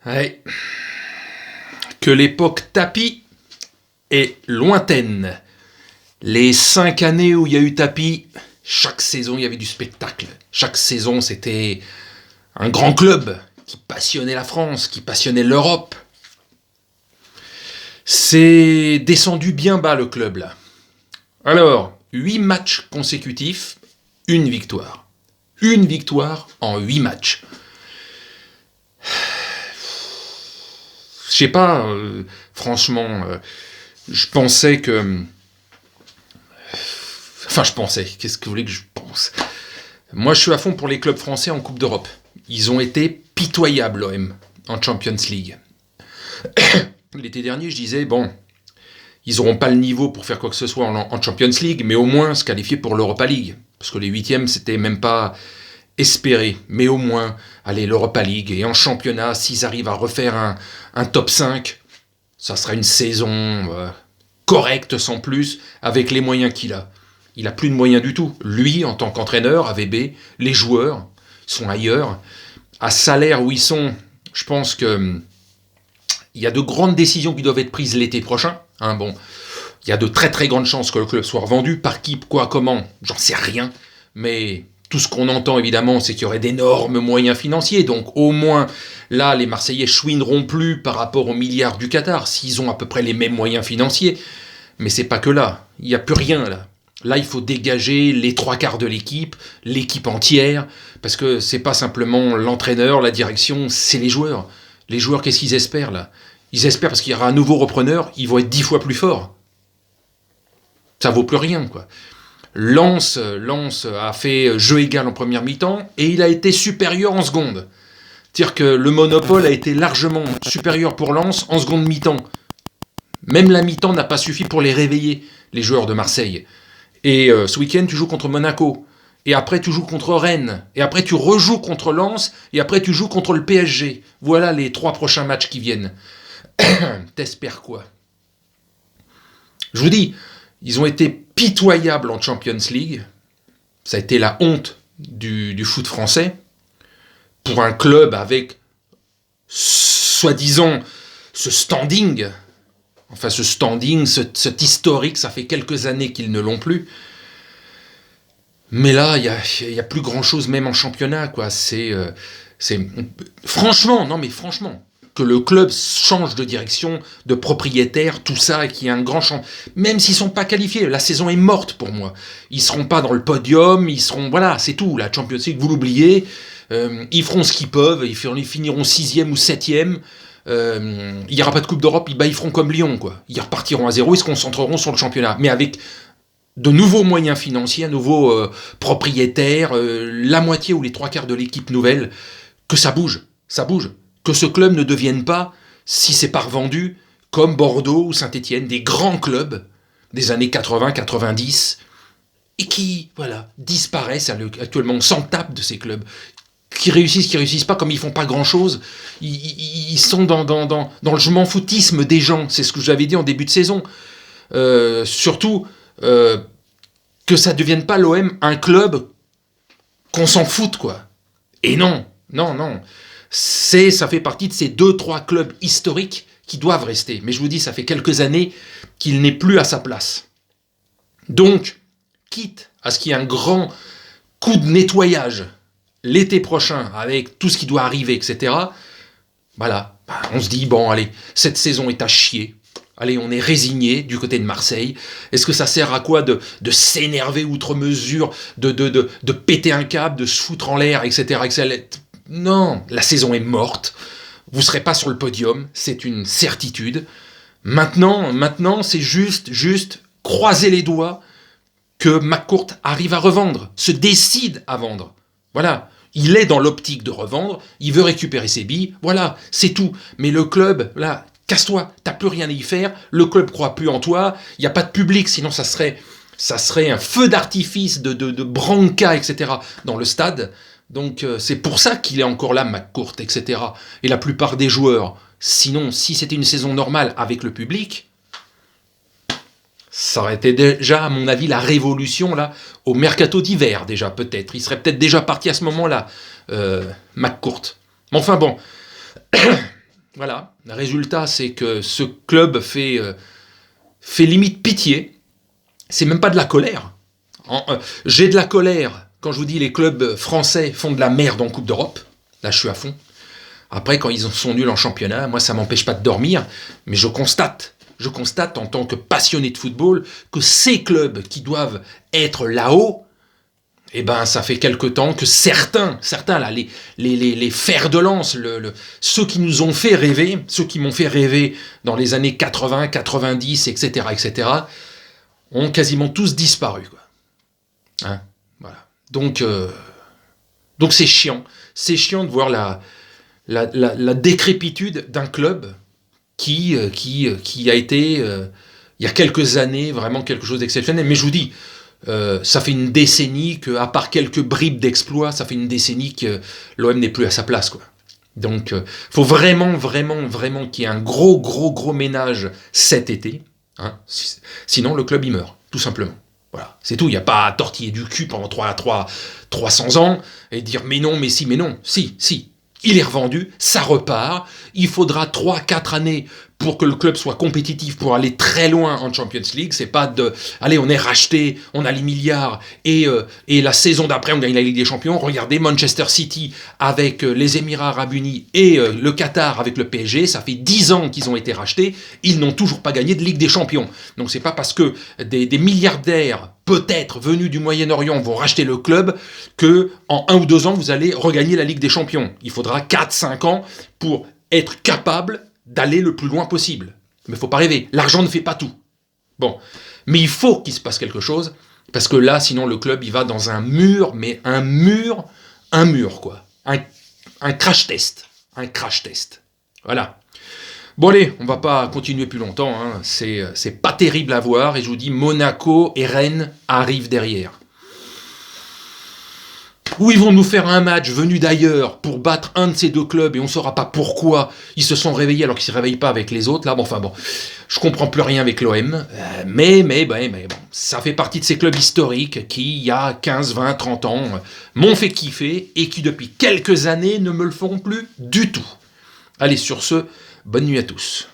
Ouais. Que l'époque tapis est lointaine. Les 5 années où il y a eu tapis, chaque saison il y avait du spectacle. Chaque saison c'était un grand club qui passionnait la France, qui passionnait l'Europe. C'est descendu bien bas le club là. Alors, 8 matchs consécutifs, une victoire. Une victoire en 8 matchs. Je sais pas, franchement, je pensais que... Enfin, je pensais, qu'est-ce que vous voulez que je pense? Moi, je suis à fond pour les clubs français en Coupe d'Europe. Ils ont été pitoyables, l'OM, en Champions League. L'été dernier, je disais, bon, ils n'auront pas le niveau pour faire quoi que ce soit en Champions League, mais au moins se qualifier pour l'Europa League. Parce que les 8e, c'était même pas espéré. Mais au moins, allez, l'Europa League. Et en championnat, s'ils arrivent à refaire un top 5, ça sera une saison correcte sans plus, avec les moyens qu'il a. Il n'a plus de moyens du tout. Lui, en tant qu'entraîneur, AVB, les joueurs sont ailleurs. À salaire où ils sont, je pense que il y a de grandes décisions qui doivent être prises l'été prochain. Bon, il y a de très très grandes chances que le club soit revendu. Par qui, quoi, comment, j'en sais rien. Mais tout ce qu'on entend évidemment, c'est qu'il y aurait d'énormes moyens financiers. Donc au moins, là, les Marseillais chouineront plus par rapport aux milliards du Qatar, s'ils ont à peu près les mêmes moyens financiers. Mais c'est pas que là. Il n'y a plus rien là. Là, il faut dégager les 3/4 de l'équipe entière, parce que c'est pas simplement l'entraîneur, la direction, c'est les joueurs. Les joueurs, qu'est-ce qu'ils espèrent là? Ils espèrent parce qu'il y aura un nouveau repreneur, ils vont être 10 fois plus forts. Ça vaut plus rien, quoi. Lens a fait jeu égal en première mi-temps, et il a été supérieur en seconde. C'est-à-dire que le monopole a été largement supérieur pour Lens en seconde mi-temps. Même la mi-temps n'a pas suffi pour les réveiller, les joueurs de Marseille. Et ce week-end, tu joues contre Monaco. Et après, tu joues contre Rennes. Et après, tu rejoues contre Lens. Et après, tu joues contre le PSG. Voilà les 3 prochains matchs qui viennent. T'espères quoi? Je vous dis, ils ont été pitoyables en Champions League. Ça a été la honte du foot français. Pour un club avec, soi-disant, ce standing... Enfin, ce standing, cet historique, ça fait quelques années qu'ils ne l'ont plus. Mais là, il y a plus grand-chose, même en championnat, quoi. Franchement, que le club change de direction, de propriétaire, tout ça, et qu'il y ait un grand champ. Même s'ils sont pas qualifiés, la saison est morte pour moi. Ils seront pas dans le podium, voilà, c'est tout. La Champions League, vous l'oubliez. Ils feront ce qu'ils peuvent, ils finiront 6e ou 7e. Il n'y aura pas de Coupe d'Europe, ils feront comme Lyon, quoi. Ils repartiront à zéro, ils se concentreront sur le championnat. Mais avec de nouveaux moyens financiers, un nouveau propriétaire, la moitié ou les 3/4 de l'équipe nouvelle, que ça bouge. Que ce club ne devienne pas, si c'est pas revendu, comme Bordeaux ou Saint-Etienne, des grands clubs des années 80-90, et qui, voilà, disparaissent actuellement. On s'en tape de ces clubs. Qui réussissent pas, comme ils font pas grand-chose, ils sont dans le je m'en foutisme des gens, c'est ce que j'avais dit en début de saison. Surtout, que ça devienne pas l'OM un club qu'on s'en foute, quoi. Et non. Ça fait partie de ces 2-3 clubs historiques qui doivent rester. Mais je vous dis, ça fait quelques années qu'il n'est plus à sa place. Donc, quitte à ce qu'il y ait un grand coup de nettoyage l'été prochain, avec tout ce qui doit arriver, etc., voilà, on se dit, bon, allez, cette saison est à chier. Allez, on est résigné du côté de Marseille. Est-ce que ça sert à quoi de s'énerver outre mesure, de péter un câble, de se foutre en l'air, etc. Non, la saison est morte. Vous ne serez pas sur le podium, c'est une certitude. Maintenant, c'est juste croiser les doigts que McCourt arrive à revendre, se décide à vendre. Voilà, il est dans l'optique de revendre, il veut récupérer ses billes, voilà, c'est tout. Mais le club, là, casse-toi, t'as plus rien à y faire, le club croit plus en toi, il n'y a pas de public, sinon ça serait un feu d'artifice de branca, etc. dans le stade. Donc c'est pour ça qu'il est encore là, McCourt, etc. Et la plupart des joueurs. Sinon, si c'était une saison normale avec le public, ça aurait été déjà, à mon avis, la révolution là au mercato d'hiver, déjà, peut-être. Il serait peut-être déjà parti à ce moment-là, McCourt. Mais enfin bon, Voilà. Le résultat, c'est que ce club fait limite pitié. C'est même pas de la colère. J'ai de la colère quand je vous dis les clubs français font de la merde en Coupe d'Europe. Là, je suis à fond. Après, quand ils sont nuls en championnat, moi, ça m'empêche pas de dormir, mais je constate en tant que passionné de football que ces clubs qui doivent être là-haut, eh ben, ça fait quelque temps que certains là, les fers de lance, ceux qui nous ont fait rêver, ceux qui m'ont fait rêver dans les années 80, 90, etc., ont quasiment tous disparu, quoi. Hein, voilà. Donc c'est chiant. C'est chiant de voir la décrépitude d'un club qui a été, il y a quelques années, vraiment quelque chose d'exceptionnel. Mais je vous dis, ça fait une décennie que, à part quelques bribes d'exploits, ça fait une décennie que l'OM n'est plus à sa place, quoi. Donc, faut vraiment qu'il y ait un gros ménage cet été. Hein. Sinon, le club, il meurt, tout simplement. Voilà, c'est tout. Il n'y a pas à tortiller du cul pendant 300 ans et dire mais non, mais si, mais non. Si. Il est revendu, ça repart. Il faudra 3-4 années pour que le club soit compétitif, pour aller très loin en Champions League. C'est pas de, allez, on est racheté, on a les milliards, et la saison d'après, on gagne la Ligue des Champions. Regardez Manchester City avec les Émirats Arabes Unis et le Qatar avec le PSG. Ça fait 10 ans qu'ils ont été rachetés. Ils n'ont toujours pas gagné de Ligue des Champions. Donc c'est pas parce que des milliardaires peut-être venus du Moyen-Orient vont racheter le club que en 1 ou 2 ans, vous allez regagner la Ligue des Champions. Il faudra 4-5 ans pour être capable d'aller le plus loin possible. Mais il ne faut pas rêver, l'argent ne fait pas tout. Bon, mais il faut qu'il se passe quelque chose, parce que là, sinon le club, il va dans un mur, mais un mur, quoi. Un crash test. Un crash test. Voilà. Bon allez, on va pas continuer plus longtemps, hein. C'est pas terrible à voir, et je vous dis, Monaco et Rennes arrivent derrière. Ou ils vont nous faire un match venu d'ailleurs pour battre un de ces deux clubs et on ne saura pas pourquoi ils se sont réveillés alors qu'ils ne se réveillent pas avec les autres. Là, bon, je comprends plus rien avec l'OM, mais bon, ça fait partie de ces clubs historiques qui, il y a 15, 20, 30 ans, m'ont fait kiffer et qui depuis quelques années ne me le feront plus du tout. Allez, sur ce, bonne nuit à tous.